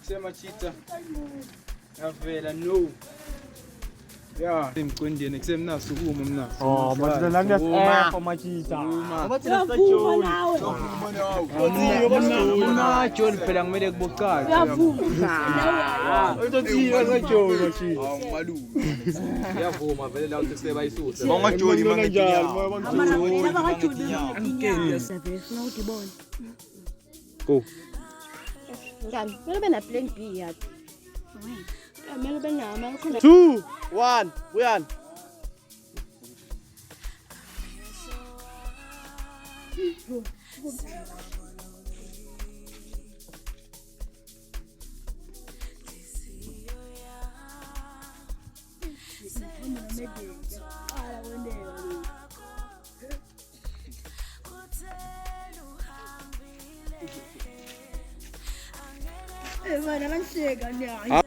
Sema chita. Avela no. Yeah, imqondeni kusemnaso ukuma mna. Oh, machita nani for machita. Machita stajoni. Mna John phela kumele kuboqala. Uyavuma. Uzothika stajoni machita. Awumalu. Yavuma vele la ukuthi bayisuse. Monga Joni mangenjalo. Amara wena bakajudi ngiyakho. Sabefuna ukubona. Go. Ngani? Mele bena plan B yathi. Mele bena ama 2 1 Buyan. Bana banhleka nya.